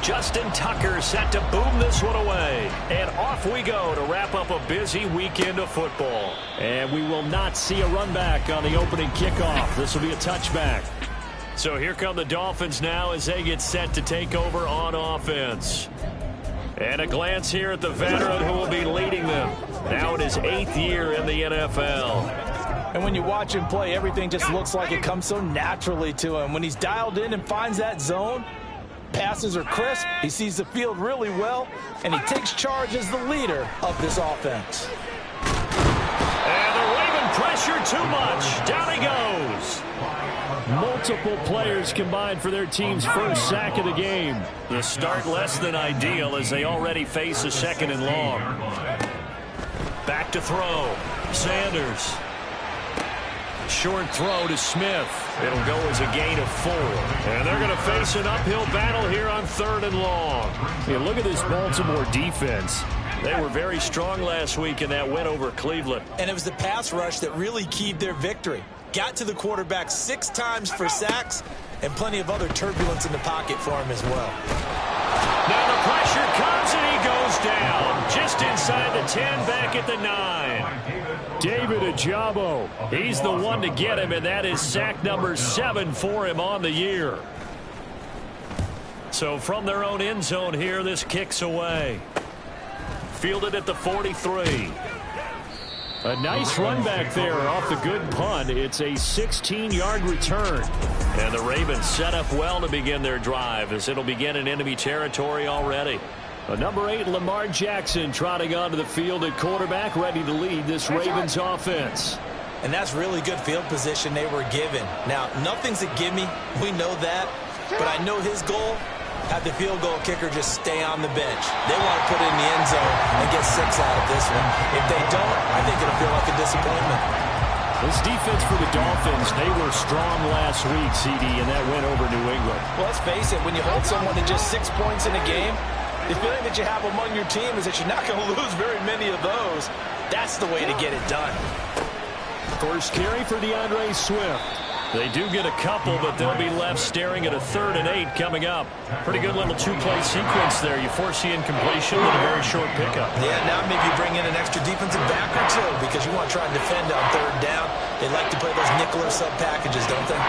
Justin Tucker set to boom this one away. And off we go to wrap up a busy weekend of football. And we will not see a run back on the opening kickoff. This will be a touchback. So here come the Dolphins now as they get set to take over on offense. And a glance here at the veteran who will be leading them. Now in his 8th year in the NFL. And when you watch him play, everything just looks like it comes so naturally to him. When he's dialed in and finds that zone, passes are crisp, he sees the field really well, and he takes charge as the leader of this offense. And the Raven pressure too much. Down he goes. Multiple players combined for their team's first sack of the game. The start less than ideal as they already face a 2nd and long. Back to throw. Sanders. Short throw to Smith. It'll go as a gain of 4. And they're going to face an uphill battle here on 3rd and long. Yeah, look at this Baltimore defense. They were very strong last week in that win over Cleveland. And it was the pass rush that really keyed their victory. Got to the quarterback 6 times for sacks and plenty of other turbulence in the pocket for him as well. Now the pressure comes and he goes down. Just inside the 10, back at the 9. David Ojabo. He's the one to get him, and that is sack number 7 for him on the year. So from their own end zone here, this kicks away. Fielded at the 43. A nice run back there off the good punt. It's a 16-yard return. And the Ravens set up well to begin their drive as it'll begin in enemy territory already. Number 8, Lamar Jackson, trotting onto the field at quarterback, ready to lead this Ravens offense. And that's really good field position they were given. Now, nothing's a gimme. We know that. But I know his goal, have the field goal kicker just stay on the bench. They want to put it in the end zone and get 6 out of this one. If they don't, I think it'll feel like a disappointment. This defense for the Dolphins, they were strong last week, CD, and that went over New England. Well, let's face it, when you hold someone to just 6 points in a game, the feeling that you have among your team is that you're not going to lose very many of those. That's the way to get it done. First carry for DeAndre Swift. They do get a couple, but they'll be left staring at a 3rd and 8 coming up. Pretty good little 2-play sequence there. You force the incompletion with a very short pickup. Yeah, now maybe you bring in an extra defensive back or 2 because you want to try and defend on 3rd down. They like to play those nickel or sub packages, don't they?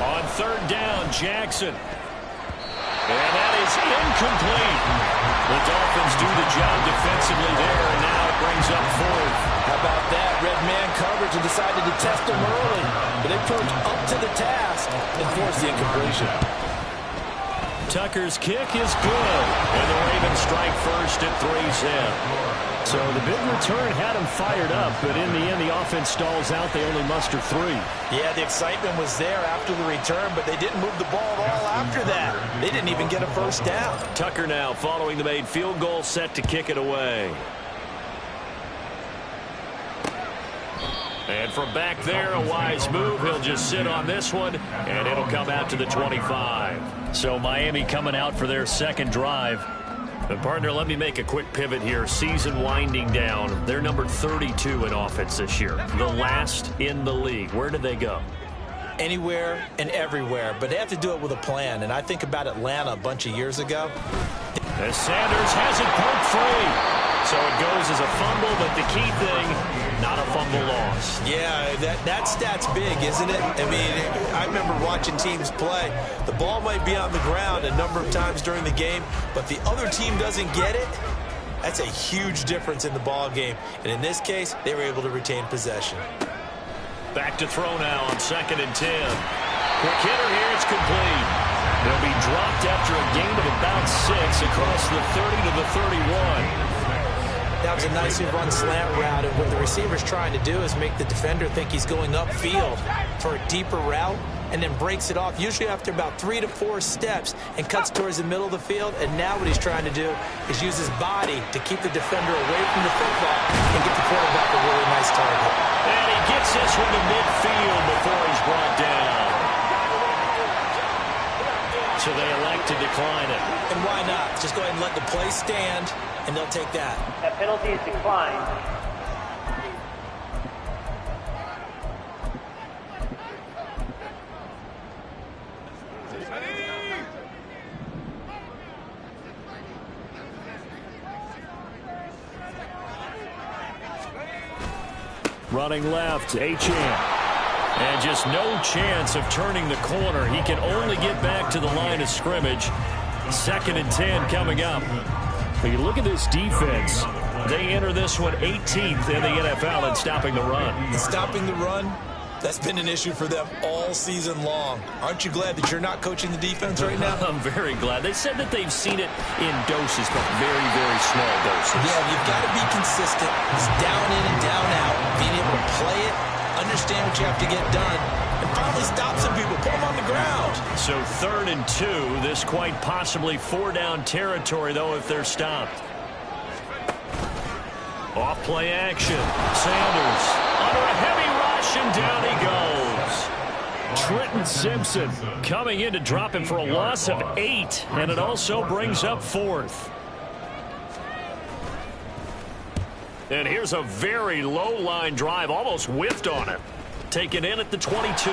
On 3rd down, Jackson. And that is incomplete. The Dolphins do the job defensively there, and now it brings up 4th. How about that? Red man coverage and decided to test him early. But they proved up to the task and forced the incompletion. Tucker's kick is good. And the Ravens strike first at 3's in. So the big return had him fired up, but in the end, the offense stalls out. They only muster 3. Yeah, the excitement was there after the return, but they didn't move the ball at all after that. They didn't even get a first down. Tucker now following the made field goal, set to kick it away. And from back there, a wise move. He'll just sit on this one, and it'll come out to the 25. So Miami coming out for their 2nd drive. And partner, let me make a quick pivot here. Season winding down. They're number 32 in offense this year. The last in the league. Where did they go? Anywhere and everywhere. But they have to do it with a plan. And I think about Atlanta a bunch of years ago. As Sanders has it poked free. So it goes as a fumble, but the key thing, not a fumble loss. Yeah, that stat's big, isn't it? I mean, I remember watching teams play. The ball might be on the ground a number of times during the game, but the other team doesn't get it. That's a huge difference in the ball game. And in this case, they were able to retain possession. Back to throw now on 2nd and 10. Quick hitter here, it's complete. They'll be dropped after a gain of about 6 across the 30 to the 31. That was a nicely run slant route, and what the receiver's trying to do is make the defender think he's going upfield for a deeper route, and then breaks it off, usually after about 3 to 4 steps, and cuts towards the middle of the field. And now what he's trying to do is use his body to keep the defender away from the football and get the quarterback a really nice target. And he gets this one to midfield before he's brought down. So they elect to decline it. And why not? Just go ahead and let the play stand, and they'll take that. That penalty is declined. Running left, Achane. And just no chance of turning the corner. He can only get back to the line of scrimmage. 2nd and 10 coming up. When you look at this defense, they enter this one 18th in the NFL in stopping the run. Stopping the run, that's been an issue for them all season long. Aren't you glad that you're not coaching the defense right now? I'm very glad. They said that they've seen it in doses, but very, very small doses. Yeah, you've got to be consistent. It's down in and down out. Being able to play it, understand what you have to get done, and finally stop some people, put them on the ground. So 3rd and 2, this quite possibly 4-down territory, though, if they're stopped. Off play action. Sanders under a heavy rush, and down he goes. Trenton Simpson coming in to drop him for a loss of 8, and it also brings up 4th. And here's a very low-line drive, almost whiffed on it. Taken in at the 22.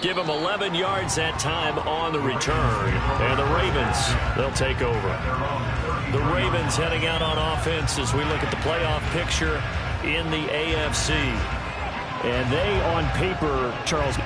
Give him 11 yards that time on the return. And the Ravens, they'll take over. The Ravens heading out on offense as we look at the playoff picture in the AFC. And they, on paper, Charles...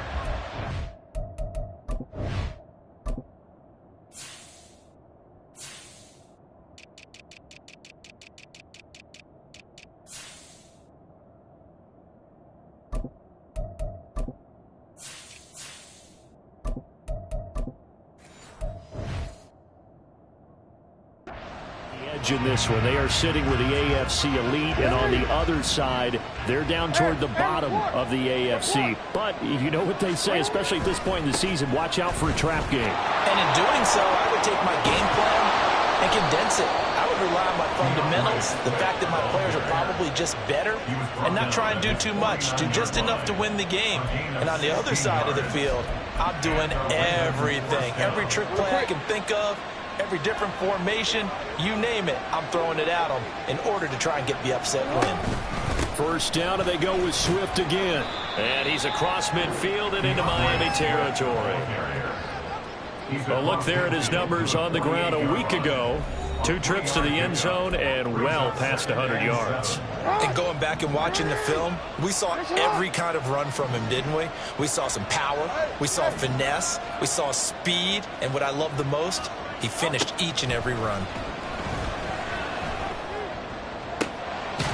in this one. They are sitting with the AFC elite, and on the other side, they're down toward the bottom of the AFC. But you know what they say, especially at this point in the season, watch out for a trap game. And in doing so, I would take my game plan and condense it. I would rely on my fundamentals, the fact that my players are probably just better, and not try and do too much, do just enough to win the game. And on the other side of the field, I'm doing everything, every trick play I can think of, every different formation, you name it, I'm throwing it at them in order to try and get the upset win. 1st down, and they go with Swift again. And he's across midfield and into Miami territory. Well, look there at his numbers on the ground a week ago. 2 trips to the end zone and well past 100 yards. And going back and watching the film, we saw every kind of run from him, didn't we? We saw some power, we saw finesse, we saw speed, and what I love the most, he finished each and every run.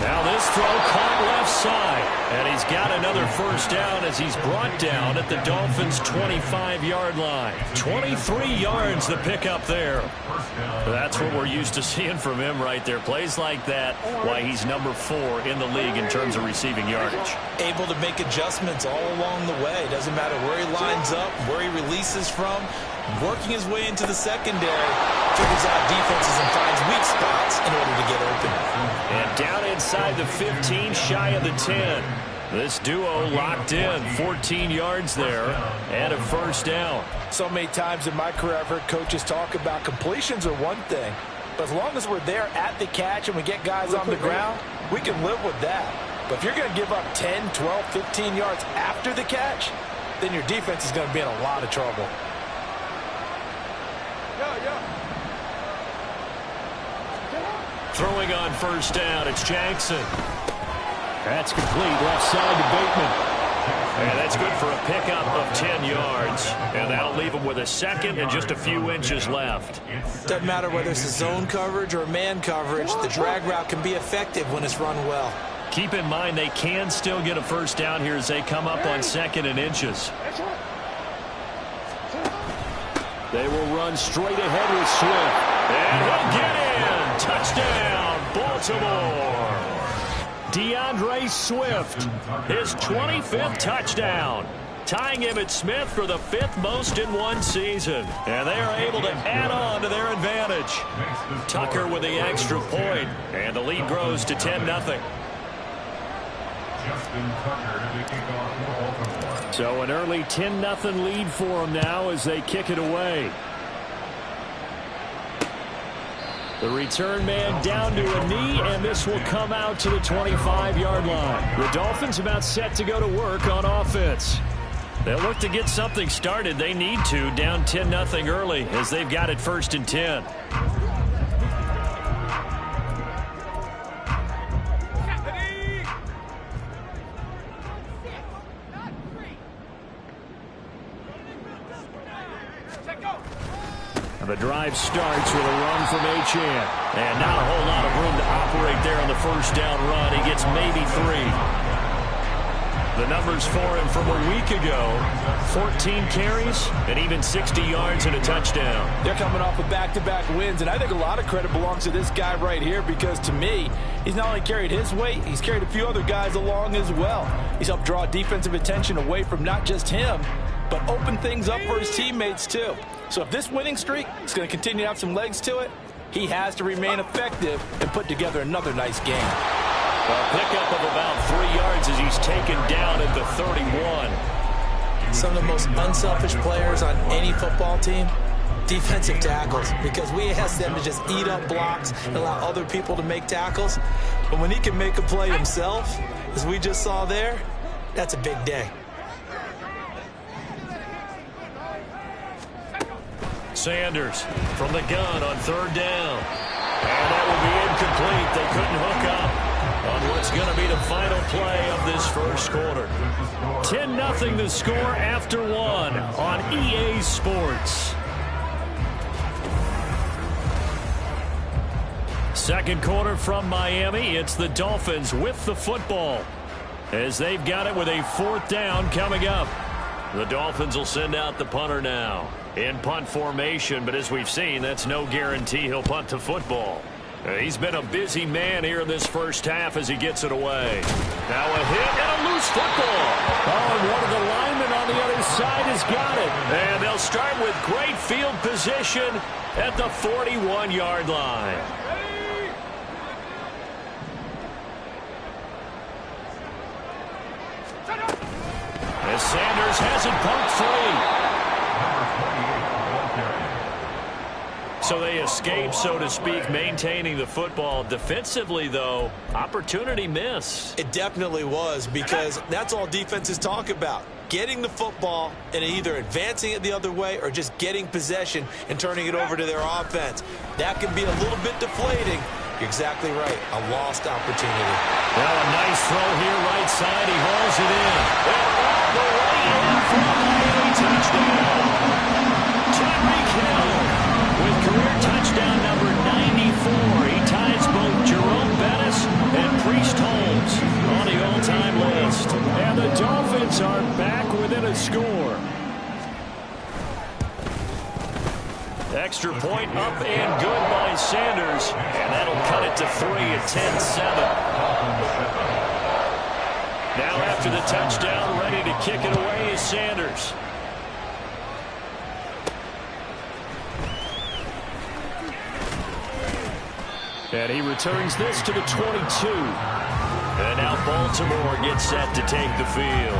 Now this throw caught left side, and he's got another 1st down as he's brought down at the Dolphins' 25-yard line. 23 yards the pickup there. That's what we're used to seeing from him right there. Plays like that, why he's number 4 in the league in terms of receiving yardage. Able to make adjustments all along the way. Doesn't matter where he lines up, where he releases from. Working his way into the secondary, figures out defenses and finds weak spots in order to get open. And down inside the 15, shy of the 10. This duo locked in, 14 yards there, and a 1st down. So many times in my career, I've heard coaches talk about completions are one thing, but as long as we're there at the catch and we get guys on the ground, we can live with that. But if you're going to give up 10, 12, 15 yards after the catch, then your defense is going to be in a lot of trouble. Throwing on 1st down, it's Jackson. That's complete, left side to Bateman. And that's good for a pickup of 10 yards. And that'll leave him with a 2nd and just a few inches left. Doesn't matter whether it's a zone coverage or man coverage, the drag route can be effective when it's run well. Keep in mind they can still get a 1st down here as they come up on 2nd and inches. They will run straight ahead with Swift. And he'll get in. Touchdown, Baltimore. DeAndre Swift, his 25th touchdown, tying Emmitt Smith for the 5th most in one season. And they are able to add on to their advantage. Tucker with the extra point, and the lead grows to 10-0. So an early 10-0 lead for them now as they kick it away. The return man down to a knee, and this will come out to the 25-yard line. The Dolphins about set to go to work on offense. They'll look to get something started. They need to, down 10-0 early as they've got it 1st and 10. And the drive starts with a run from Achane. And not a whole lot of room to operate there on the first down run. He gets maybe 3. The numbers for him from a week ago: 14 carries and even 60 yards and a touchdown. They're coming off of back-to-back wins, and I think a lot of credit belongs to this guy right here because, to me, he's not only carried his weight, he's carried a few other guys along as well. He's helped draw defensive attention away from not just him, but open things up for his teammates too. So if this winning streak is going to continue to have some legs to it, he has to remain effective and put together another nice game. A pickup of about 3 yards as he's taken down at the 31. Some of the most unselfish players on any football team, defensive tackles, because we ask them to just eat up blocks and allow other people to make tackles. But when he can make a play himself, as we just saw there, that's a big day. Sanders from the gun on 3rd down. And that will be incomplete. They couldn't hook up on what's going to be the final play of this first quarter. 10-0 the score after 1 on EA Sports. Second quarter from Miami. It's the Dolphins with the football as they've got it with a 4th down coming up. The Dolphins will send out the punter now in punt formation, but as we've seen, that's no guarantee he'll punt the football. He's been a busy man here in this first half as he gets it away. Now a hit and a loose football. Oh, and one of the linemen on the other side has got it. And they'll start with great field position at the 41-yard line. As Sanders has it pumped free. So they escape, so to speak, maintaining the football. Defensively, though, opportunity missed. It definitely was, because that's all defenses talk about. Getting the football and either advancing it the other way or just getting possession and turning it over to their offense. That can be a little bit deflating. You're exactly right. A lost opportunity. Well, a nice throw here right side. He hauls it in. And all the way in for a Miami touchdown. Tyreek Hill with career touchdown number 94. He ties both Jerome Bettis and Priest Holmes on the all-time list. And the Dolphins are back within a score. Extra point up and good by Sanders. And that'll cut it to 3 at 10-7. Now after the touchdown, ready to kick it away is Sanders. And he returns this to the 22. And now Baltimore gets set to take the field.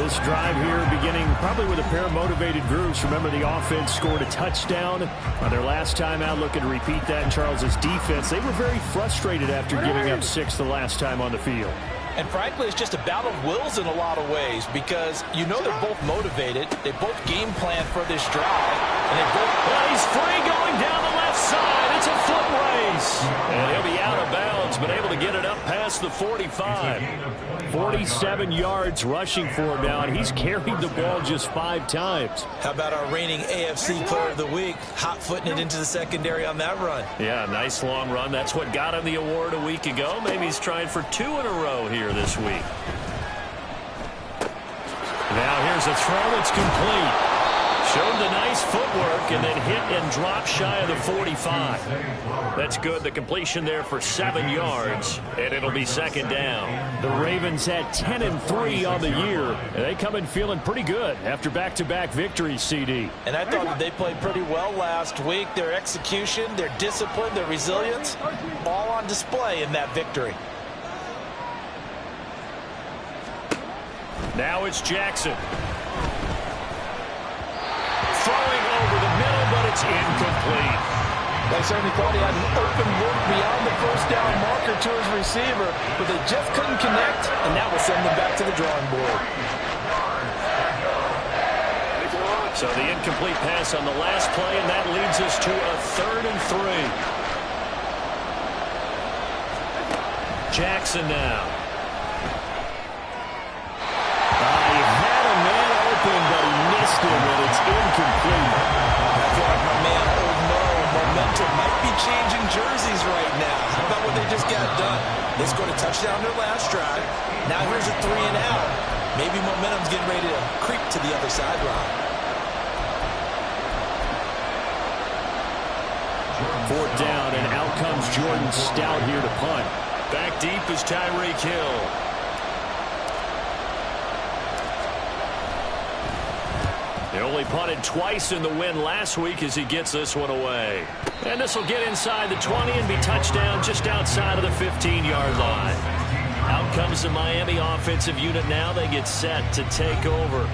This drive here beginning probably with a pair of motivated groups. Remember, the offense scored a touchdown on their last time out, looking to repeat that in Charles's defense. They were very frustrated after giving up 6 the last time on the field. And frankly, it's just a battle of wills in a lot of ways, because you know they're both motivated. They both game plan for this drive. And they both... Well, he's free going down the left side. It's a foot race. And he'll be out of bounds, but able to get it up past the 45. 47 yards rushing for him now, and he's carried the ball just 5 times. How about our reigning AFC Player of the Week, hot-footing it into the secondary on that run? Yeah, nice long run. That's what got him the award a week ago. Maybe he's trying for 2 in a row here this week. Now here's a throw that's complete. Showed the nice footwork and then hit and drop shy of the 45. That's good. The completion there for 7 yards, and it'll be 2nd down. The Ravens had 10-3 on the year, and they come in feeling pretty good after back-to-back victories, CD. And I thought that they played pretty well last week. Their execution, their discipline, their resilience, all on display in that victory. Now it's Jackson. Throwing over the middle, but it's incomplete. They certainly thought he had an open look beyond the first down marker to his receiver, but they just couldn't connect, and that will send them back to the drawing board. So the incomplete pass on the last play, and that leads us to a 3rd and 3. Jackson now. He had a man open, but he missed him, and it's incomplete. Washington might be changing jerseys right now. How about what they just got done? They scored a touchdown their last drive. Now here's a 3 and out. Maybe momentum's getting ready to creep to the other sideline. 4th down, and out comes Jordan Stout here to punt. Back deep is Tyreek Hill. They only punted twice in the win last week as he gets this one away. And this will get inside the 20 and be touchdown just outside of the 15-yard line. Out comes the Miami offensive unit now. They get set to take over.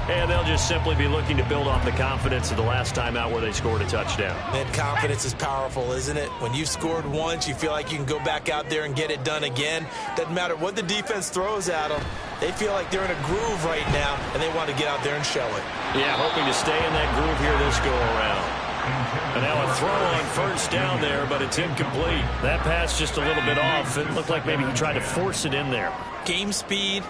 And they'll just simply be looking to build off the confidence of the last time out where they scored a touchdown. Man, confidence is powerful, isn't it? When you scored once, you feel like you can go back out there and get it done again. Doesn't matter what the defense throws at them. They feel like they're in a groove right now, and they want to get out there and show it. Yeah, hoping to stay in that groove here this go-around. And now a throw on 1st down there, but it's incomplete. That pass just a little bit off. It looked like maybe he tried to force it in there. Game speed,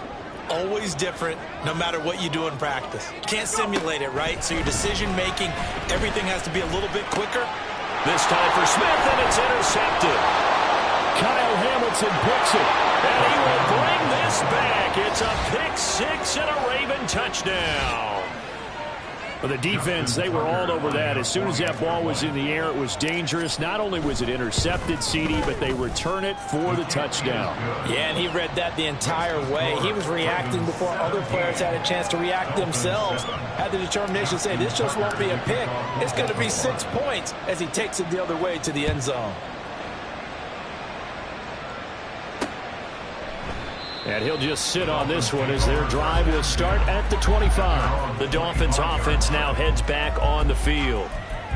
always different, no matter what you do in practice. You can't simulate it, right? So your decision-making, everything has to be a little bit quicker. This time for Smith, and it's intercepted. Kyle Hamilton picks it, and he will bring this back. It's a pick-6 and a Raven touchdown. Well, the defense, they were all over that. As soon as that ball was in the air, it was dangerous. Not only was it intercepted, CD, but they return it for the touchdown. Yeah, and he read that the entire way. He was reacting before other players had a chance to react themselves. Had the determination to say, this just won't be a pick. It's going to be 6 points as he takes it the other way to the end zone. And he'll just sit on this one as their drive will start at the 25. The Dolphins offense now heads back on the field.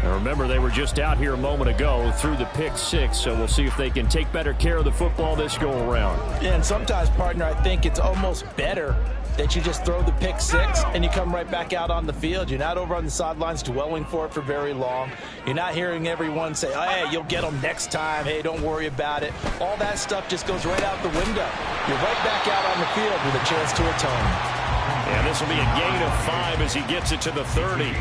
And remember, they were just out here a moment ago through the pick-6, so we'll see if they can take better care of the football this go-around. Yeah, and sometimes, partner, I think it's almost better that you just throw the pick-6 and you come right back out on the field. You're not over on the sidelines dwelling for it for very long. You're not hearing everyone say, oh, hey, you'll get them next time. Hey, don't worry about it. All that stuff just goes right out the window. You're right back out on the field with a chance to atone. And this will be a gain of 5 as he gets it to the 30.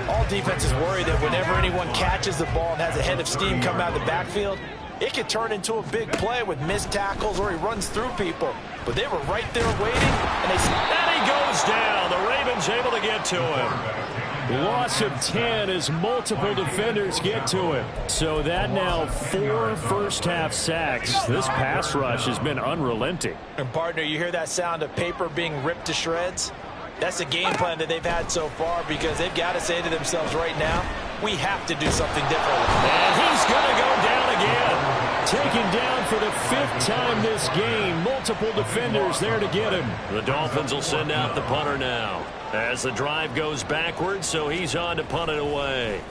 All defenses worry that whenever anyone catches the ball and has a head of steam come out of the backfield, it could turn into a big play with missed tackles or he runs through people. But they were right there waiting, and he goes down. The Ravens able to get to him. Loss of 10 as multiple defenders get to him. So that now 4 first-half sacks. This pass rush has been unrelenting. And, partner, you hear that sound of paper being ripped to shreds? That's the game plan that they've had so far because they've got to say to themselves right now, we have to do something different. And he's going to go down again. Taken down for the 5th time this game. Multiple defenders there to get him. The Dolphins will send out the punter now as the drive goes backwards, so he's on to punt it away.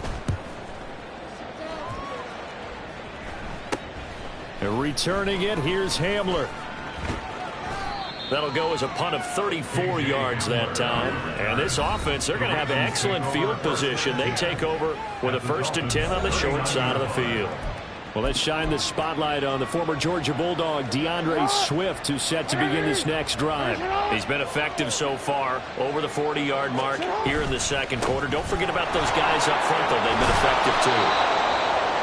And returning it, here's Hamler. That'll go as a punt of 34 yards that time. And this offense, they're going to have excellent field position. They take over with a 1st and 10 on the short side of the field. Well, let's shine the spotlight on the former Georgia Bulldog, DeAndre Swift, who's set to begin this next drive. He's been effective so far, over the 40-yard mark here in the 2nd quarter. Don't forget about those guys up front, though. They've been effective, too.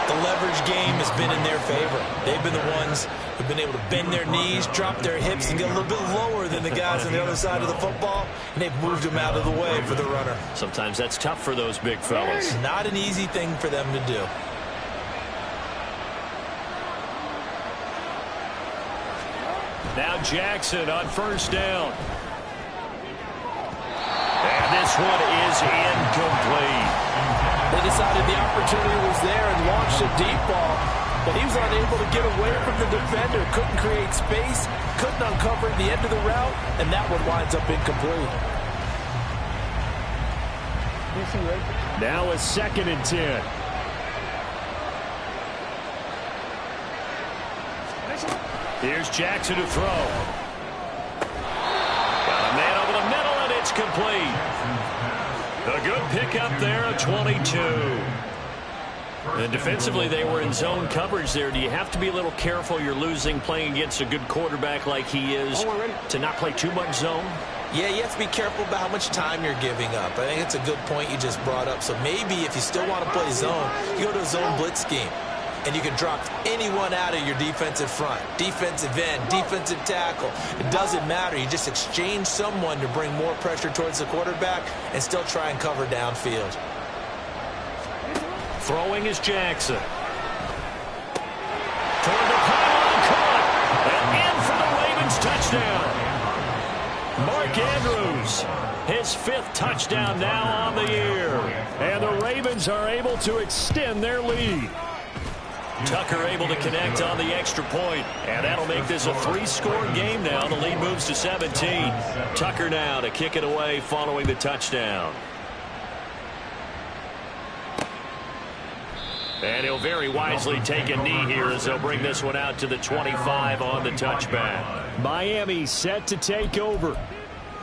The leverage game has been in their favor. They've been the ones who've been able to bend their knees, drop their hips, and get a little bit lower than the guys on the other side of the football, and they've moved them out of the way for the runner. Sometimes that's tough for those big fellas. Not an easy thing for them to do. Now Jackson on 1st down. And this one is incomplete. They decided the opportunity was there and launched a deep ball, but he was unable to get away from the defender. Couldn't create space, couldn't uncover the end of the route, and that one winds up incomplete. Now a 2nd and 10. Here's Jackson to throw. Got a man over the middle, and it's complete. A good pickup there, a 22. And defensively, they were in zone coverage there. Do you have to be a little careful? You're losing playing against a good quarterback like he is to not play too much zone? Yeah, you have to be careful about how much time you're giving up. I think it's a good point you just brought up. So maybe if you still want to play zone, you go to a zone blitz scheme. And you can drop anyone out of your defensive front. Defensive end, defensive tackle. It doesn't matter. You just exchange someone to bring more pressure towards the quarterback and still try and cover downfield. Throwing is Jackson. Toward the pylon, caught. And in for the Ravens touchdown. Mark Andrews, his 5th touchdown now on the year. And the Ravens are able to extend their lead. Tucker able to connect on the extra point, and that'll make this a 3-score game now. The lead moves to 17. Tucker now to kick it away following the touchdown. And he'll very wisely take a knee here as they'll bring this one out to the 25 on the touchback. Miami set to take over.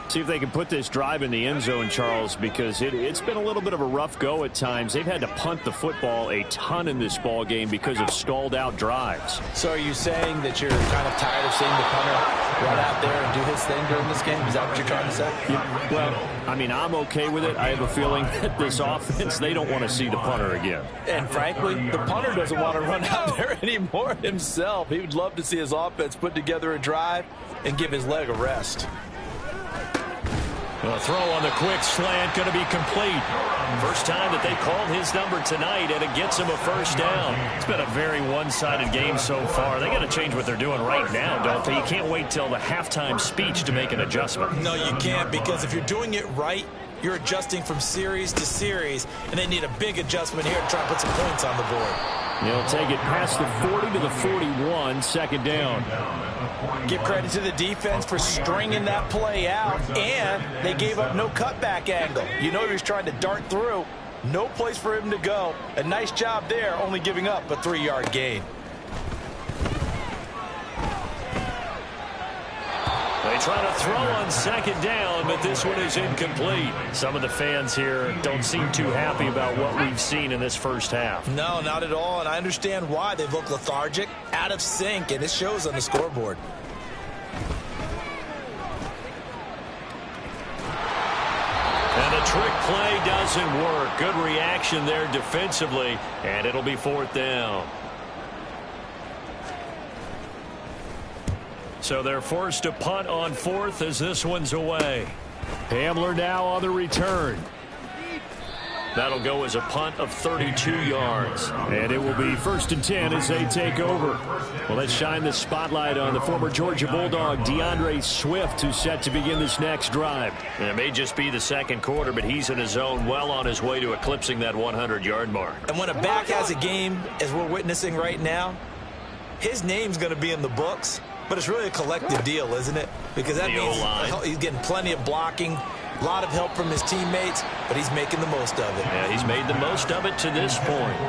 See if they can put this drive in the end zone, Charles, because it's been a little bit of a rough go at times. They've had to punt the football a ton in this ball game because of stalled out drives. So are you saying that you're kind of tired of seeing the punter run out there and do his thing during this game? Is that what you're trying to say? Yeah, well, I mean, I'm okay with it. I have a feeling that this offense, they don't want to see the punter again. And frankly, the punter doesn't want to run out there anymore himself. He would love to see his offense put together a drive and give his leg a rest. The throw on the quick slant going to be complete. First time that they called his number tonight, and it gets him a first down. It's been a very one-sided game so far. They got to change what they're doing right now, don't they? You can't wait till the halftime speech to make an adjustment. No, you can't, because if you're doing it right, you're adjusting from series to series, and they need a big adjustment here to try and put some points on the board. They'll take it past the 40 to the 41, second down. Give credit to the defense for stringing that play out, and they gave up no cutback angle. You know he was trying to dart through. No place for him to go. A nice job there, only giving up a 3-yard gain. They try to throw on second down, but this one is incomplete. Some of the fans here don't seem too happy about what we've seen in this first half. No, not at all, and I understand why. They look lethargic, out of sync, and it shows on the scoreboard. And the trick play doesn't work. Good reaction there defensively, and it'll be 4th down. So they're forced to punt on 4th as this one's away. Hamler now on the return. That'll go as a punt of 32 yards. And it will be 1st and 10 as they take over. Well, let's shine the spotlight on the former Georgia Bulldog, DeAndre Swift, who's set to begin this next drive. And it may just be the second quarter, but he's in his zone, well on his way to eclipsing that 100-yard mark. And when a back has a game, as we're witnessing right now, his name's going to be in the books. But it's really a collective deal, isn't it? Because that means he's getting plenty of blocking, a lot of help from his teammates, but he's making the most of it. Yeah, he's made the most of it to this point.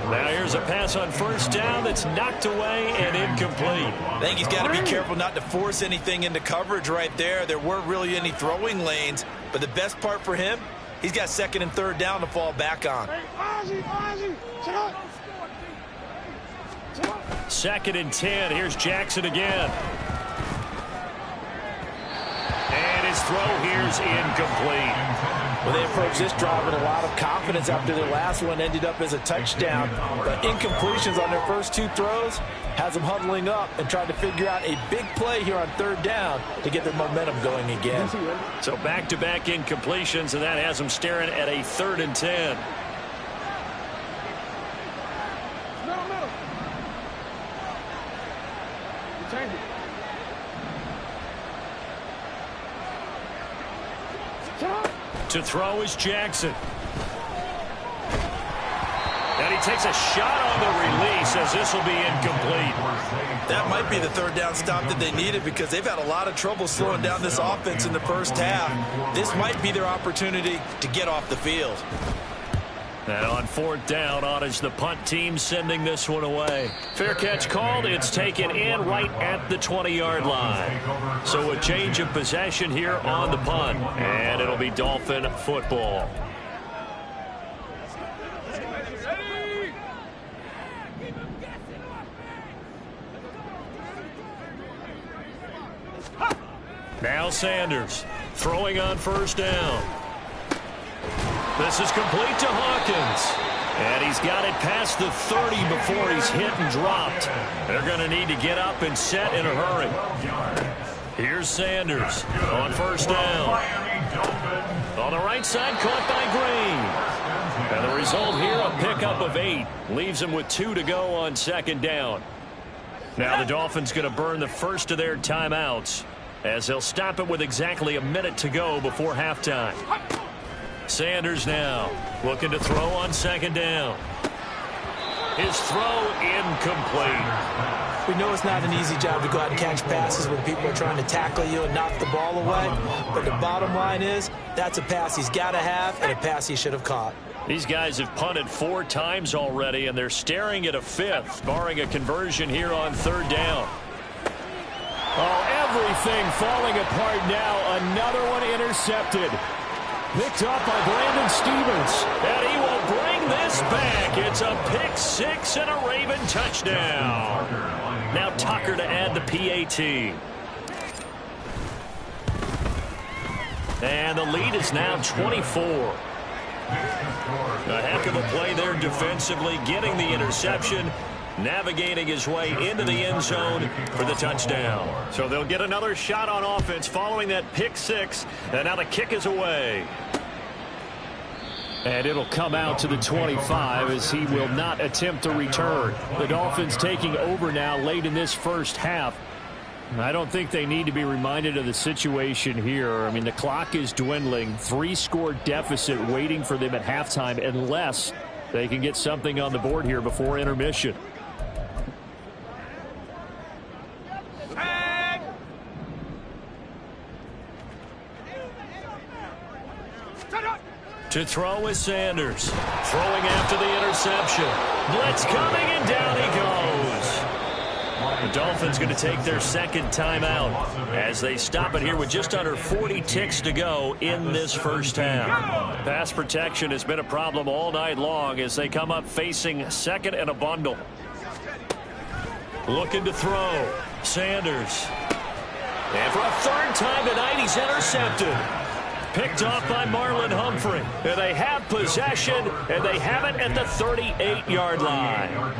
Now here's a pass on first down that's knocked away and incomplete. I think he's got to be careful not to force anything into coverage right there. There weren't really any throwing lanes, but the best part for him, he's got 2nd and 3rd down to fall back on. 2nd and 10. Here's Jackson again. And his throw here's incomplete. Well, they approached this drive with a lot of confidence after their last one ended up as a touchdown. But incompletions on their first 2 throws has them huddling up and trying to figure out a big play here on 3rd down to get their momentum going again. So back-to-back incompletions, and that has them staring at a 3rd and 10. To throw is Jackson. And he takes a shot on the release as this will be incomplete. That might be the 3rd down stop that they needed because they've had a lot of trouble slowing down this offense in the first half. This might be their opportunity to get off the field. And on 4th down, on is the punt team sending this one away. Fair catch called. It's taken in right at the 20-yard line. So a change of possession here on the punt. And it'll be Dolphin football. Now Sanders. Throwing on first down. This is complete to Hawkins. And he's got it past the 30 before he's hit and dropped. They're going to need to get up and set in a hurry. Here's Sanders on first down. On the right side, caught by Green. And the result here, a pickup of 8. Leaves him with 2 to go on second down. Now the Dolphins going to burn the first of their timeouts as they'll stop it with exactly a minute to go before halftime. Sanders now looking to throw on second down. His throw incomplete. We know it's not an easy job to go out and catch passes when people are trying to tackle you and knock the ball away. But the bottom line is that's a pass he's got to have and a pass he should have caught. These guys have punted 4 times already, and they're staring at a 5th, barring a conversion here on third down. Oh, everything falling apart now. Another one intercepted. Picked up by Brandon Stephens. And he will bring this back. It's a pick 6 and a Raven touchdown. Now Tucker to add the PAT. And the lead is now 24. A heck of a play there defensively, getting the interception, navigating his way into the end zone for the touchdown. So they'll get another shot on offense following that pick 6, and now the kick is away. And it'll come out to the 25 as he will not attempt to return. The Dolphins taking over now late in this first half. I don't think they need to be reminded of the situation here. I mean, the clock is dwindling. 3-score deficit waiting for them at halftime unless they can get something on the board here before intermission. To throw is Sanders. Throwing after the interception. Blitz coming, and down he goes. The Dolphins going to take their second timeout as they stop it here with just under 40 ticks to go in this first half. Pass protection has been a problem all night long as they come up facing second and a bundle. Looking to throw. Sanders. And for a third time tonight, he's intercepted. Picked off by Marlon Humphrey. And they have possession, and they have it at the 38-yard line.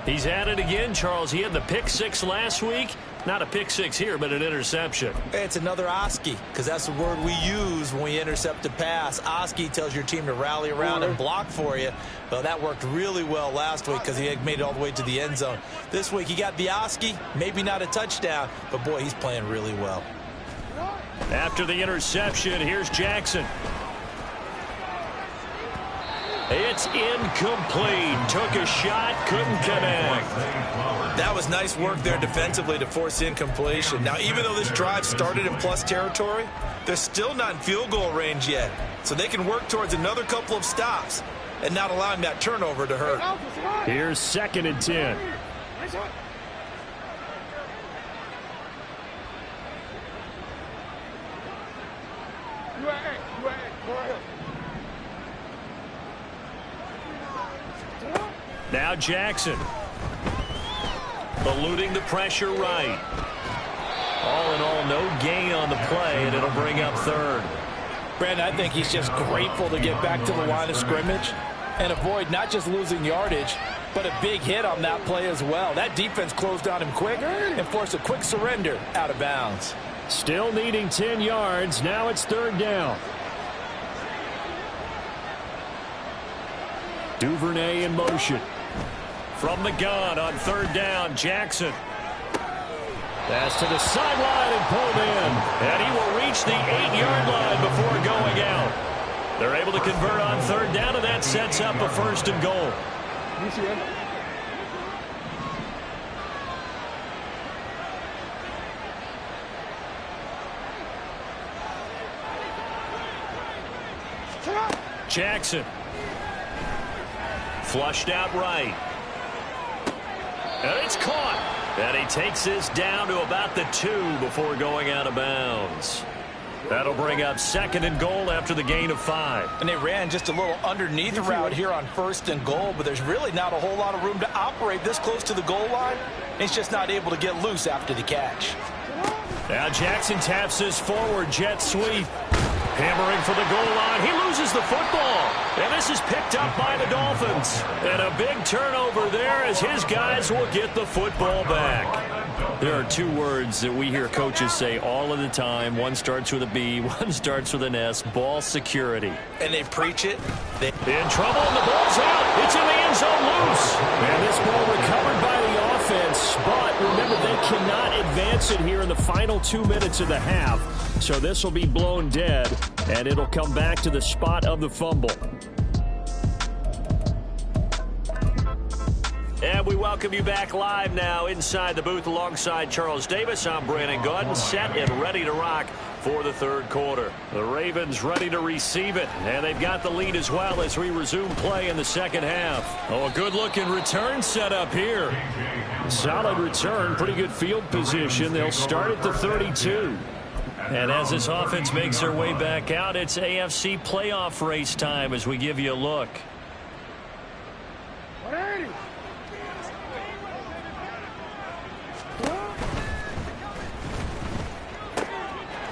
He's at it again, Charles. He had the pick 6 last week. Not a pick 6 here, but an interception. It's another Oski, because that's the word we use when we intercept a pass. Oski tells your team to rally around and block for you. Well, that worked really well last week because he had made it all the way to the end zone. This week, he got the Oski, maybe not a touchdown, but, boy, he's playing really well. After the interception, here's Jackson. It's incomplete. Took a shot, couldn't connect. That was nice work there defensively to force incompletion. Now, even though this drive started in plus territory, they're still not in field goal range yet. So they can work towards another couple of stops and not allowing that turnover to hurt. Here's 2nd and 10. Now Jackson. Eluding the pressure right. All in all, no gain on the play, and it'll bring up third. Brandon, I think he's just grateful to get back to the line of scrimmage and avoid not just losing yardage, but a big hit on that play as well. That defense closed on him quick and forced a quick surrender out of bounds. Still needing 10 yards. Now it's third down. Duvernay in motion. From the gun on third down, Jackson. Pass to the sideline and pulled in. And he will reach the 8-yard line before going out. They're able to convert on third down, and that sets up a 1st and goal. Jackson. Flushed out right. And it's caught. And he takes this down to about the 2 before going out of bounds. That'll bring up 2nd and goal after the gain of 5. And they ran just a little underneath route here on 1st and goal, but there's really not a whole lot of room to operate this close to the goal line. He's just not able to get loose after the catch. Now Jackson taps this forward jet sweep. Hammering for the goal line. He loses the football. And this is picked up by the Dolphins. And a big turnover there as his guys will get the football back. There are two words that we hear coaches say all of the time. One starts with a B, one starts with an S. Ball security. And they preach it. In trouble, and the ball's out. It's in the end zone loose. And this ball recovered by the offense. But remember, they cannot advance it here in the final 2 minutes of the half. So this will be blown dead, and it'll come back to the spot of the fumble. And we welcome you back live now inside the booth alongside Charles Davis. I'm Brandon Gaudin, set and ready to rock for the third quarter. The Ravens ready to receive it, and they've got the lead as well as we resume play in the second half. Oh, a good-looking return set up here. Solid return, pretty good field position. They'll start at the 32. And as this offense makes their way back out, it's AFC playoff race time as we give you a look.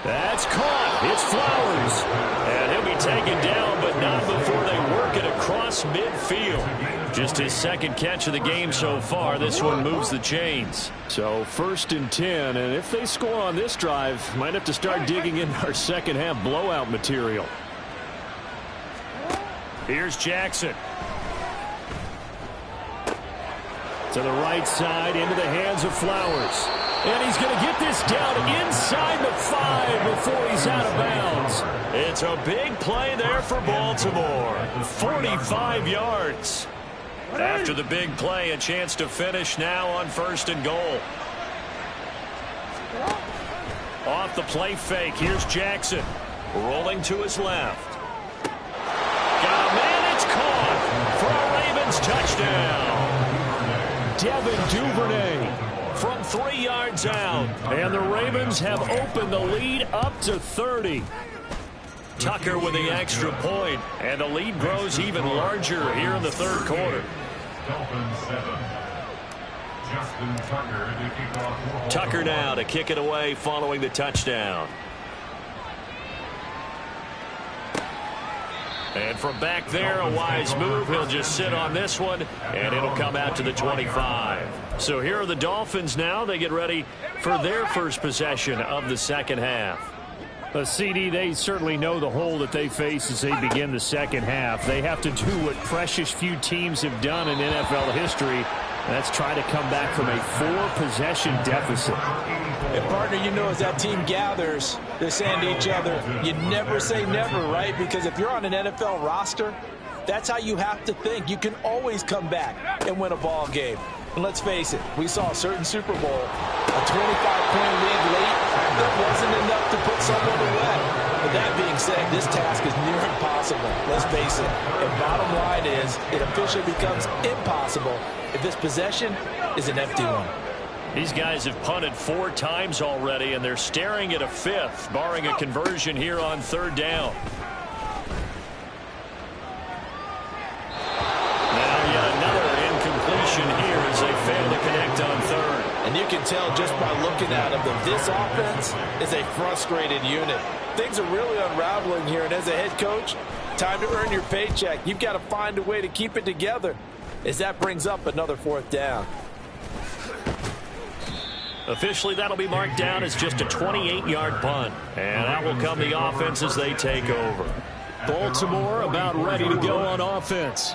That's caught. It's Flowers. And he'll be taken down, but not before they work it across midfield. Just his second catch of the game so far. This one moves the chains. So 1st and 10, and if they score on this drive, might have to start digging in our second half blowout material. Here's Jackson. To the right side, into the hands of Flowers. And he's going to get this down inside the 5 before he's out of bounds. It's a big play there for Baltimore. 45 yards. After the big play, a chance to finish now on 1st and goal. Off the play fake, here's Jackson. Rolling to his left. Got a man, it's caught for a Ravens touchdown. Devin Duvernay from 3 yards out. And the Ravens have opened the lead up to 30. Tucker with the extra point, and the lead grows even larger here in the third quarter. Tucker now to kick it away following the touchdown. And from back there, a wise move. He'll just sit on this one, and it'll come out to the 25. So here are the Dolphins now. They get ready for their first possession of the second half. A CD, they certainly know the hole that they face as they begin the second half. They have to do what precious few teams have done in NFL history. That's try to come back from a 4-possession deficit. And partner, you know, as that team gathers, they're saying to each other, you never say never, right? Because if you're on an NFL roster, that's how you have to think. You can always come back and win a ball game. And let's face it, we saw a certain Super Bowl, a 25-point lead late, that wasn't enough to put someone away. But that being said, this task is near impossible. Let's face it. And bottom line is, it officially becomes impossible if this possession is an empty one. These guys have punted 4 times already, and they're staring at a 5th, barring a conversion here on 3rd down. Now yet another incompletion here as they fail to connect on 3rd. And you can tell just by looking at them that this offense is a frustrated unit. Things are really unraveling here, and as a head coach, time to earn your paycheck. You've got to find a way to keep it together as that brings up another 4th down. Officially, that'll be marked down as just a 28-yard punt. And that will come the offense as they take over. Baltimore about ready to go on offense.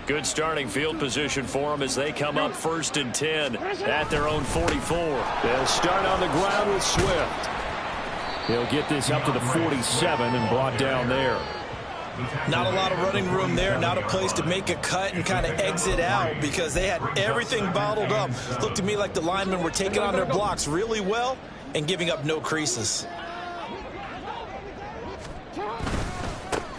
Good starting field position for them as they come up 1st and 10 at their own 44. They'll start on the ground with Swift. He'll get this up to the 47 and brought down there. Not a lot of running room there, not a place to make a cut and kind of exit out because they had everything bottled up. Looked to me like the linemen were taking on their blocks really well and giving up no creases.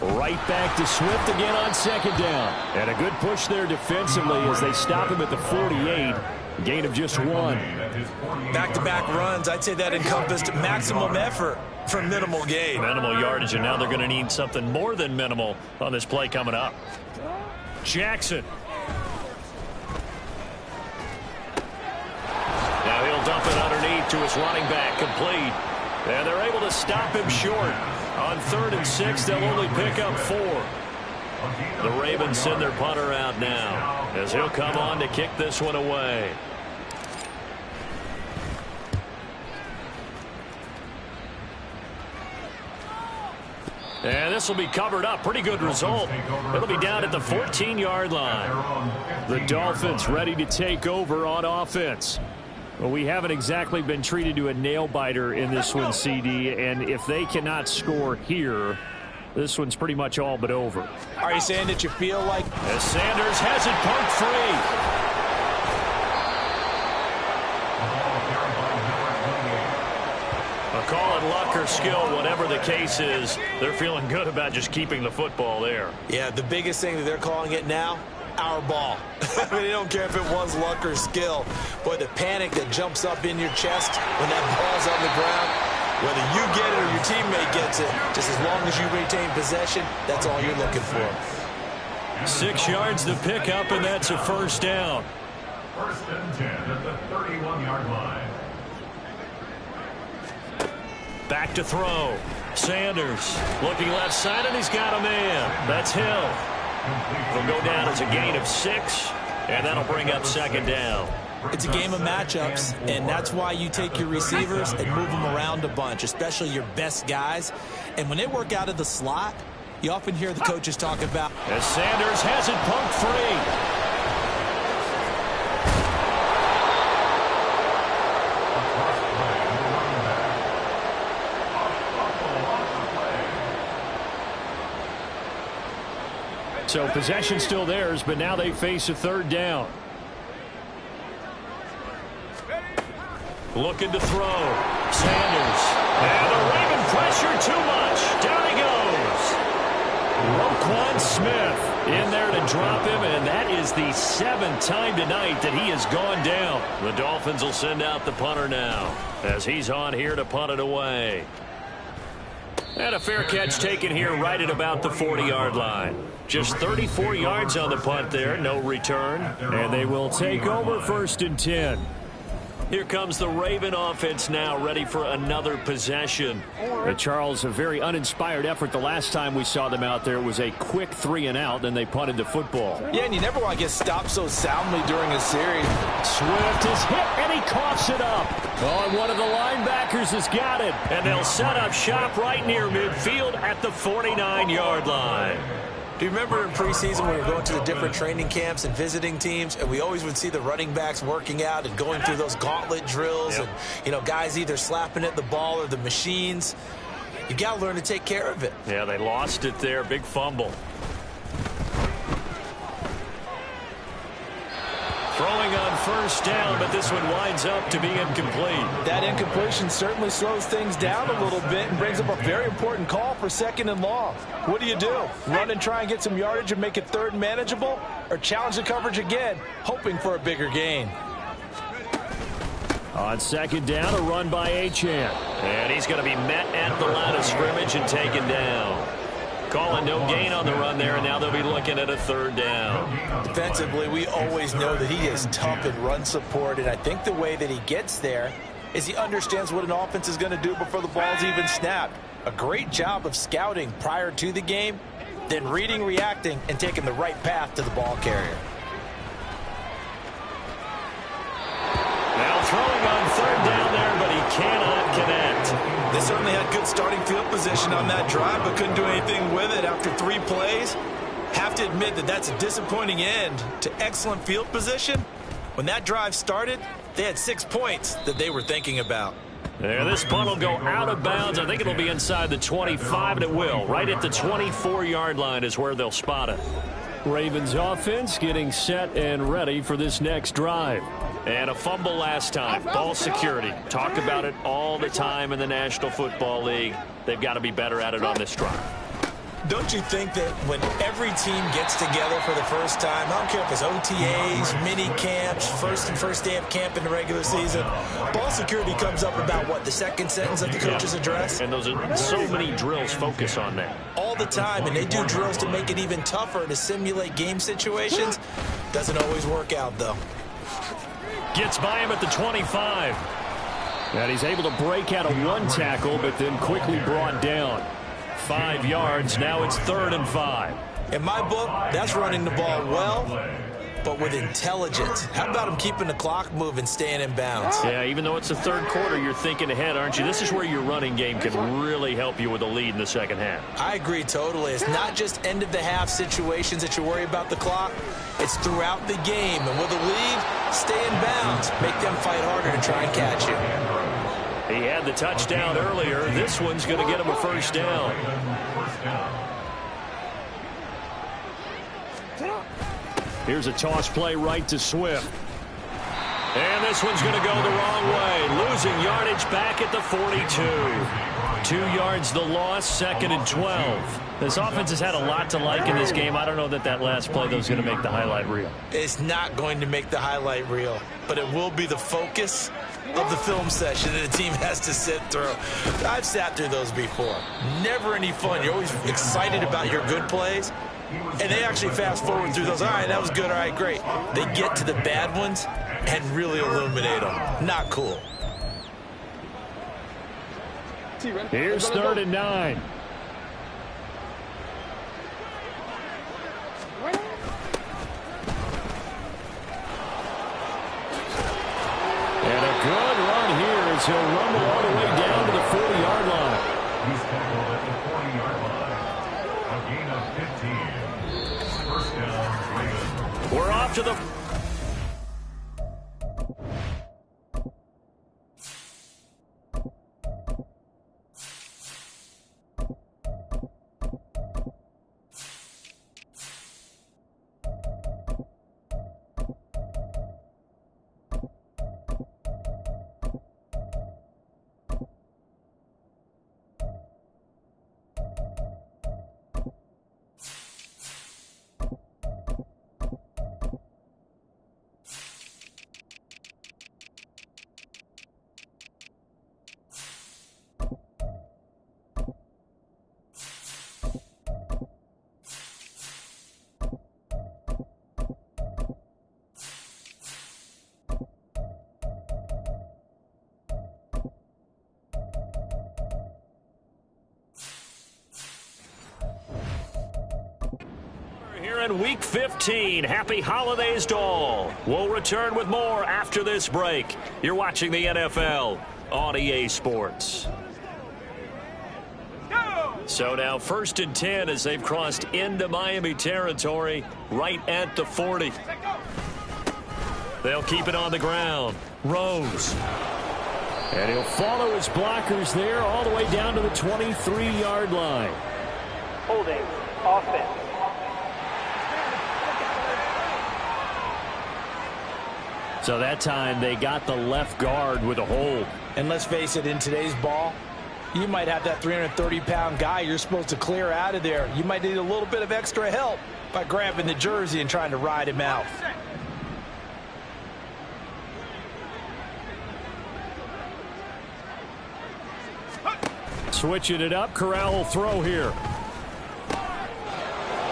Right back to Swift again on 2nd down. And a good push there defensively as they stop him at the 48. Gain of just 1. Back-to-back runs, I'd say that encompassed maximum effort for minimal gain. Minimal yardage, and now they're going to need something more than minimal on this play coming up. Jackson. Now he'll dump it underneath fake to his running back, complete. And they're able to stop him short. On 3rd and 6, they'll only pick up 4. The Ravens send their punter out now as he'll come on to kick this one away. And this will be covered up. Pretty good result. It'll be down at the 14-yard line. The Dolphins ready to take over on offense. Well, we haven't exactly been treated to a nail-biter in this one, CD, and if they cannot score here, this one's pretty much all but over. Are you saying that you feel like... As Sanders has it pumped free. Call it luck or skill, whatever the case is, they're feeling good about just keeping the football there. Yeah, the biggest thing that they're calling it now, our ball. I mean, they don't care if it was luck or skill. Boy, the panic that jumps up in your chest when that ball's on the ground, whether you get it or your teammate gets it, just as long as you retain possession, that's all you're looking for. 6 yards to pick up, and that's a first down. 1st and 10 at the 31-yard line. Back to throw. Sanders looking left side, and he's got a man. That's Hill. It'll go down as a gain of 6, and that'll bring up 2nd down. It's a game of matchups, and that's why you take your receivers and move them around a bunch, especially your best guys. And when they work out of the slot, you often hear the coaches talk about... As Sanders has it pumped free. So possession still theirs, but now they face a 3rd down. Looking to throw. Sanders. And the Raven pressure too much. Down he goes. Roquan Smith in there to drop him, and that is the 7th time tonight that he has gone down. The Dolphins will send out the punter now as he's on here to punt it away. And a fair catch taken here right at about the 40-yard line. Just 34 yards on the punt there, no return. And they will take over 1st and 10. Here comes the Raven offense now, ready for another possession. Charles, a very uninspired effort. The last time we saw them out there was a quick 3-and-out, then they punted the football. Yeah, and you never want to get stopped so soundly during a series. Swift is hit, and he coughs it up. Oh, and one of the linebackers has got it. And they'll set up shop right near midfield at the 49-yard line. Do you remember in preseason when we were going to the different training camps and visiting teams, and we always would see the running backs working out and going through those gauntlet drills, and, you know, guys either slapping at the ball or the machines? You got to learn to take care of it. Yeah, they lost it there. Big fumble. Throwing on 1st down, but this one winds up to be incomplete. That incompletion certainly slows things down a little bit and brings up a very important call for 2nd and long. What do? Run and try and get some yardage and make it 3rd and manageable? Or challenge the coverage again, hoping for a bigger gain? On 2nd down, a run by Achane. And he's going to be met at the line of scrimmage and taken down. Calling no gain on the run there, and now they'll be looking at a 3rd down. Defensively, we always know that he is tough in run support, and I think the way that he gets there is he understands what an offense is going to do before the ball's even snapped. A great job of scouting prior to the game, then reading, reacting, and taking the right path to the ball carrier. Now throwing on 3rd down there, but he cannot connect. They certainly had good starting field position on that drive, but couldn't do anything with it after 3 plays. Have to admit that that's a disappointing end to excellent field position. When that drive started, they had 6 points that they were thinking about. Yeah, this punt will go out of bounds. I think it'll be inside the 25, and it will. Right at the 24-yard line is where they'll spot it. Ravens offense getting set and ready for this next drive. And a fumble last time. Ball security. Talk about it all the time in the National Football League. They've got to be better at it on this drive. Don't you think that when every team gets together for the first time, I don't care if it's OTAs, mini camps, first day of camp in the regular season, ball security comes up about, what, the 2nd sentence of the coach's address? And those are so many drills focus on that. All the time, and they do drills to make it even tougher to simulate game situations. Doesn't always work out, though. Gets by him at the 25. And he's able to break out of one tackle, but then quickly brought down. 5 yards. Now it's 3rd and 5. In my book, that's running the ball well, but with intelligence. How about him keeping the clock moving, staying in bounds? Yeah, even though it's the 3rd quarter, you're thinking ahead, aren't you? This is where your running game can really help you with a lead in the second half. I agree totally. It's not just end-of-the-half situations that you worry about the clock. It's throughout the game. And with a lead, stay in bounds. Make them fight harder to try and catch you. He had the touchdown earlier. This one's going to get him a 1st down. Here's a toss play right to Swift. And this one's going to go the wrong way. Losing yardage back at the 42. 2 yards the loss, 2nd and 12. This offense has had a lot to like in this game. I don't know that last play, though, is going to make the highlight reel. It's not going to make the highlight reel, but it will be the focus of the film session that the team has to sit through. I've sat through those before. Never any fun. You're always excited about your good plays, and they actually fast forward through those. All right, that was good. All right, great. They get to the bad ones and really illuminate them. Not cool. Here's 3rd and 9. And a good run here as he'll rumble all the way down to the 40-yard line. He's tackled at the 40-yard line. A gain of 15. 1st down, Ravens. We're off to the... Here in Week 15. Happy holidays to all. We'll return with more after this break. You're watching the NFL on EA Sports. So now 1st and 10 as they've crossed into Miami territory right at the 40. They'll keep it on the ground. Rose. And he'll follow his blockers there all the way down to the 23-yard line. Holding offense. So that time they got the left guard with a hold. And let's face it, in today's ball, you might have that 330-pound guy you're supposed to clear out of there. You might need a little bit of extra help by grabbing the jersey and trying to ride him out. Switching it up, Corral will throw here.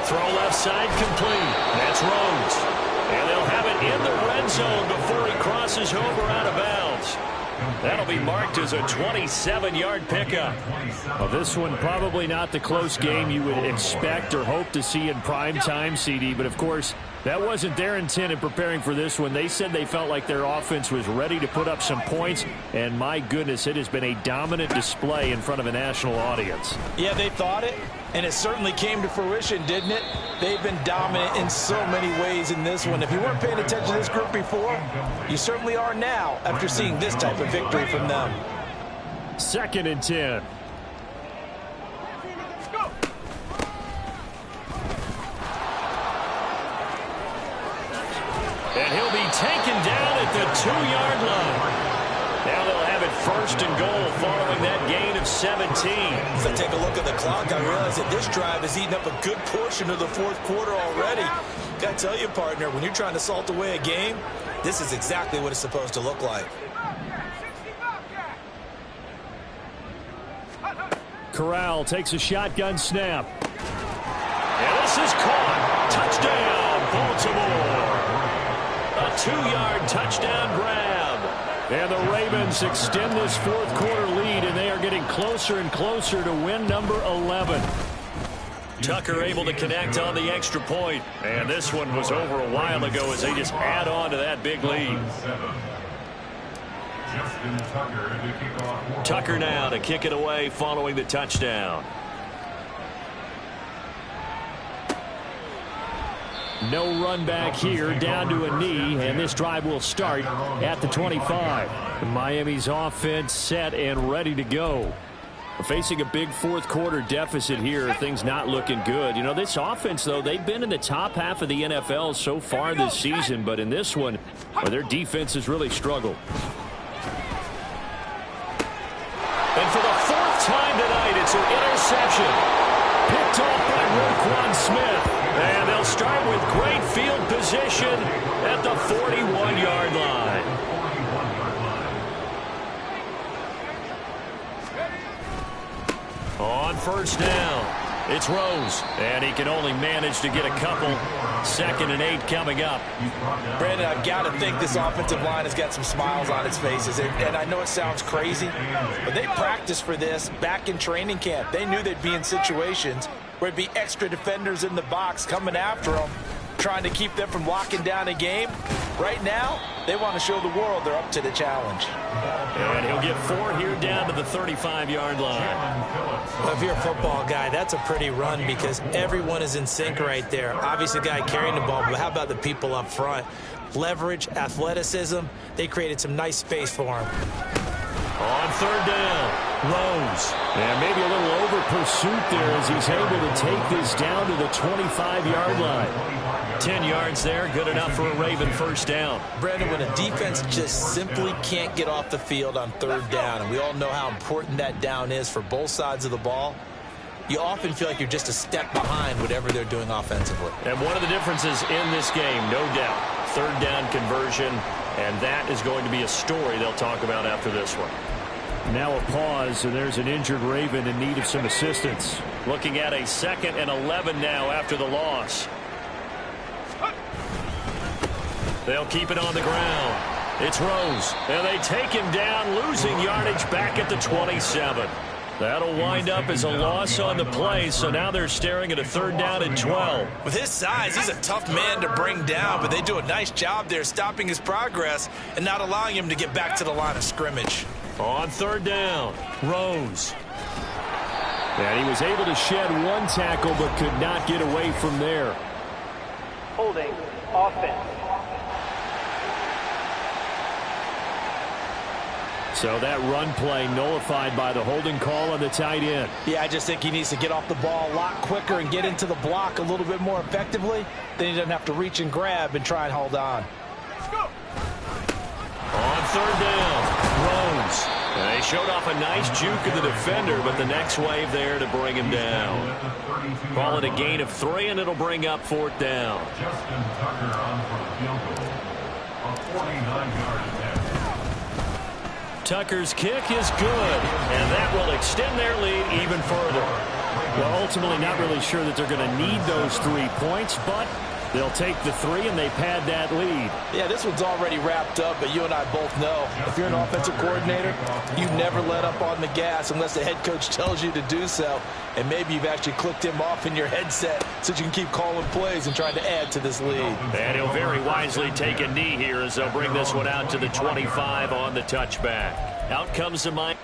Throw left side complete. That's Rhodes. And they'll have it in the red zone before he crosses over out of bounds. That'll be marked as a 27-yard pickup. Well, this one probably not the close game you would expect or hope to see in prime time, CD. But, of course, that wasn't their intent in preparing for this one. They said they felt like their offense was ready to put up some points. And, my goodness, it has been a dominant display in front of a national audience. Yeah, they thought it, and it certainly came to fruition, didn't it? They've been dominant in so many ways in this one. If you weren't paying attention to this group before, you certainly are now after seeing this type of victory from them. 2nd and 10. And he'll be taken down at the 2-yard line. Now they'll have it 1st and goal following that gain of 17. As I take a look at the clock, I realize that this drive has eaten up a good portion of the 4th quarter already. Got to tell you, partner, when you're trying to salt away a game, this is exactly what it's supposed to look like. Corral takes a shotgun snap. And this is caught. Touchdown, Baltimore. A 2-yard touchdown grab. And the Ravens extend this fourth quarter lead, and they are getting closer and closer to win number 11. Tucker able to connect on the extra point. And this one was over a while ago as they just add on to that big lead. Tucker now to kick it away following the touchdown. No run back here, down to a knee, and this drive will start at the 25. Miami's offense set and ready to go. Facing a big fourth quarter deficit here, things not looking good. You know, this offense, though, they've been in the top half of the NFL so far this season, but in this one, well, their defense has really struggled. And for the fourth time tonight, it's an interception. Picked off by Roquan Smith. And they'll start with great field position at the 41-yard line. On first down, it's Rose. And he can only manage to get a couple. 2nd and 8 coming up. Brandon, I've got to think this offensive line has got some smiles on its faces. And I know it sounds crazy, but they practiced for this back in training camp. They knew they'd be in situations where it'd be extra defenders in the box coming after them, trying to keep them from locking down a game. Right now, they want to show the world they're up to the challenge. And he'll get 4 here down to the 35-yard line. Well, if you're a football guy, that's a pretty run because everyone is in sync right there. Obviously, the guy carrying the ball, but how about the people up front? Leverage, athleticism, they created some nice space for him. On third down, Rose. And maybe a little over pursuit there as he's able to take this down to the 25-yard line. 10 yards there, good enough for a Raven first down. Brandon, when a defense just simply can't get off the field on third down, and we all know how important that down is for both sides of the ball, you often feel like you're just a step behind whatever they're doing offensively. And one of the differences in this game, no doubt, third down conversion, and that is going to be a story they'll talk about after this one. Now a pause, and there's an injured Raven in need of some assistance. Looking at a 2nd and 11 now after the loss. They'll keep it on the ground. It's Rose, and they take him down, losing yardage back at the 27. That'll wind up as a loss on the play, so now they're staring at a 3rd down and 12. With his size, he's a tough man to bring down, but they do a nice job there stopping his progress and not allowing him to get back to the line of scrimmage. On 3rd down, Rose. And he was able to shed one tackle but could not get away from there. Holding, offense. So that run play nullified by the holding call on the tight end. Yeah, I just think he needs to get off the ball a lot quicker and get into the block a little bit more effectively. Then he doesn't have to reach and grab and try and hold on. On 3rd down, Rose. And they showed off a nice juke of the defender, but the next wave there to bring him down. Call it a gain of 3, and it'll bring up 4th down. Justin Tucker on for the field goal. A 49-yard attempt. Tucker's kick is good, and that will extend their lead even further. Well, ultimately not really sure that they're going to need those 3 points, but they'll take the 3 and they pad that lead. Yeah, this one's already wrapped up, but you and I both know if you're an offensive coordinator, you never let up on the gas unless the head coach tells you to do so. And maybe you've actually clicked him off in your headset so you can keep calling plays and trying to add to this lead. And he'll very wisely take a knee here as they'll bring this one out to the 25 on the touchback. Out comes the Miami.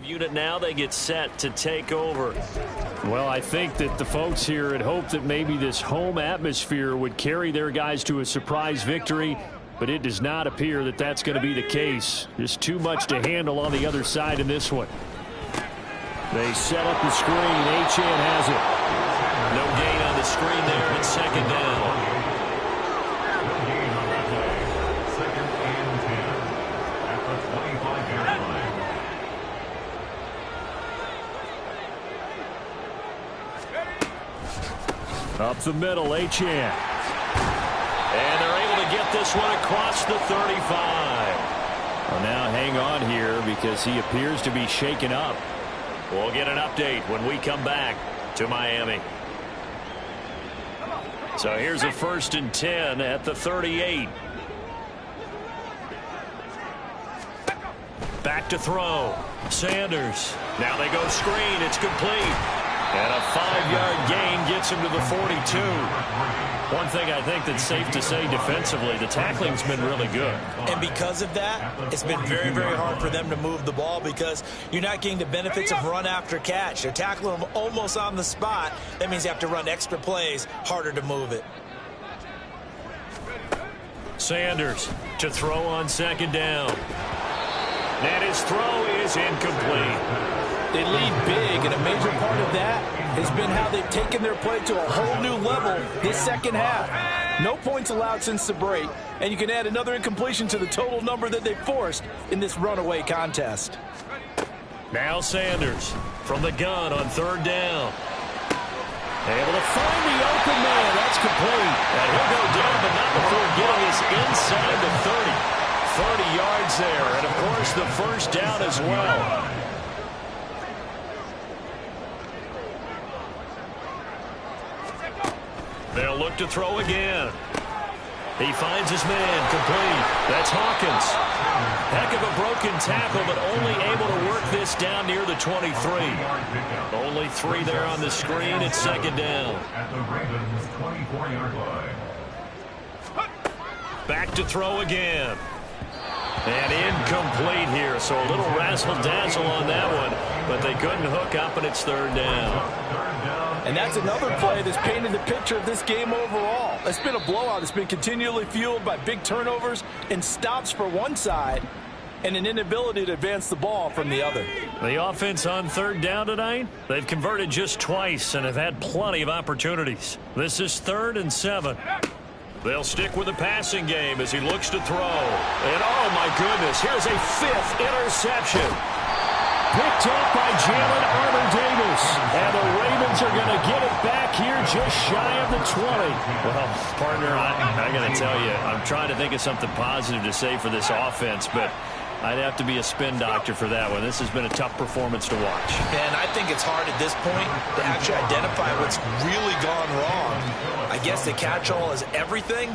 unit now. They get set to take over. Well, I think that the folks here had hoped that maybe this home atmosphere would carry their guys to a surprise victory, but it does not appear that that's going to be the case. Just too much to handle on the other side in this one. They set up the screen. Achane has it. No gain on the screen there. It's second down. Second and 10 at the 25-yard line. Up the middle, Achane. And they're able to get this one across the 35. Well, now hang on here because he appears to be shaken up. We'll get an update when we come back to Miami. So here's a 1st and 10 at the 38. Back to throw. Sanders. Now they go screen. It's complete. And a 5-yard gain gets him to the 42. One thing I think that's safe to say defensively, the tackling's been really good. And because of that, it's been very, very hard for them to move the ball because you're not getting the benefits of run after catch. They're tackling them almost on the spot. That means you have to run extra plays, harder to move it. Sanders to throw on 2nd down. And his throw is incomplete. They lead big, and a major part of that has been how they've taken their play to a whole new level this second half. No points allowed since the break, and you can add another incompletion to the total number that they forced in this runaway contest. Now Sanders from the gun on 3rd down. Able to find the open man. That's complete. And he'll go down, but not before getting us inside the 30. 30 yards there, and of course the 1st down as well. They'll look to throw again. He finds his man, complete. That's Hawkins. Heck of a broken tackle, but only able to work this down near the 23. Only 3 there on the screen. It's 2nd down. At the Ravens' 24-yard line. Back to throw again. And incomplete here, so a little razzle-dazzle on that one, but they couldn't hook up, and it's 3rd down. And that's another play that's painted the picture of this game overall. It's been a blowout. It's been continually fueled by big turnovers and stops for one side and an inability to advance the ball from the other. The offense on 3rd down tonight, they've converted just twice and have had plenty of opportunities. This is 3rd and 7. They'll stick with the passing game as he looks to throw. And, oh, my goodness, here's a 5th interception. Picked up by Jalen Armour-Davis. And the Ravens are going to get it back here just shy of the 20. Well, partner, I got to tell you, I'm trying to think of something positive to say for this offense, but I'd have to be a spin doctor for that one. This has been a tough performance to watch. And I think it's hard at this point to actually identify what's really gone wrong. I guess the catch-all is everything.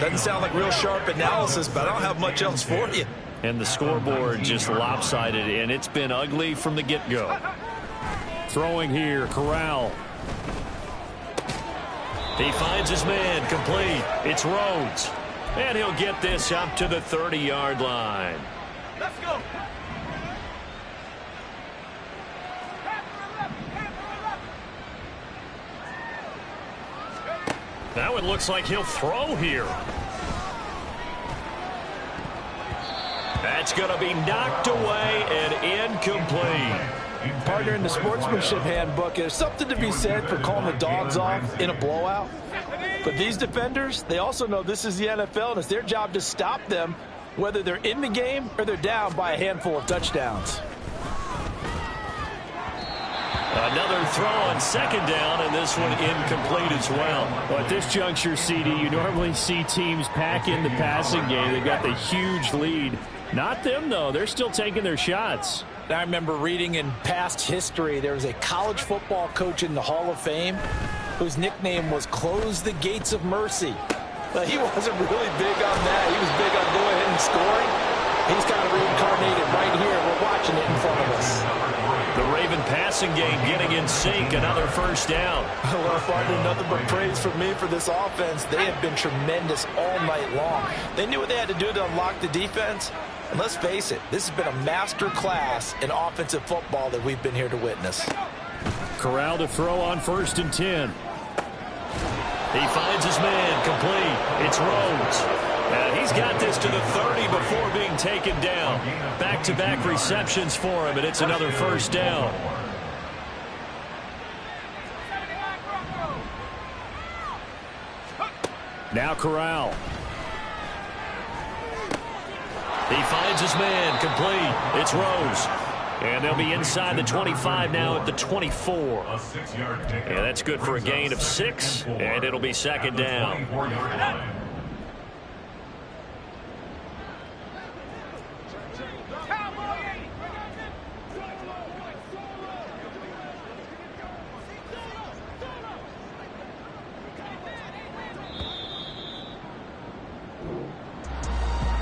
Doesn't sound like real sharp analysis, but I don't have much else for you. And the scoreboard just lopsided, and it's been ugly from the get-go. Throwing here, Corral. He finds his man, complete. It's Rhodes. And he'll get this up to the 30-yard line. Let's go. Now it looks like he'll throw here. That's going to be knocked away and incomplete. Partner, in the sportsmanship handbook, there's something to be said for calling the dogs off in a blowout. But these defenders, they also know this is the NFL, and it's their job to stop them, whether they're in the game or they're down by a handful of touchdowns. Another throw on 2nd down, and this one incomplete as well. Well, at this juncture, CD, you normally see teams pack in the passing game. They've got the huge lead. Not them, though. They're still taking their shots. I remember reading in past history, there was a college football coach in the Hall of Fame whose nickname was Close the Gates of Mercy. But he wasn't really big on that. He was big on going ahead and scoring. He's kind of reincarnated right here. We're watching it in front of us. The Raven passing game getting in sync. Another 1st down. Well, partner, nothing but praise from me for this offense. They have been tremendous all night long. They knew what they had to do to unlock the defense, And let's face it, this has been a master class in offensive football that we've been here to witness. Corral to throw on 1st and 10. He finds his man, complete. It's Rhodes. He's got this to the 30 before being taken down. Back-to-back receptions for him, and it's another 1st down. Now Corral. He finds his man, complete. It's Rose. And they'll be inside the 25 now at the 24. A 6-yard pickup. And that's good for a gain of 6, and it'll be 2nd down. 24-yard line.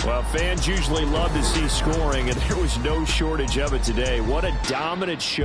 Well, fans usually love to see scoring, and there was no shortage of it today. What a dominant show.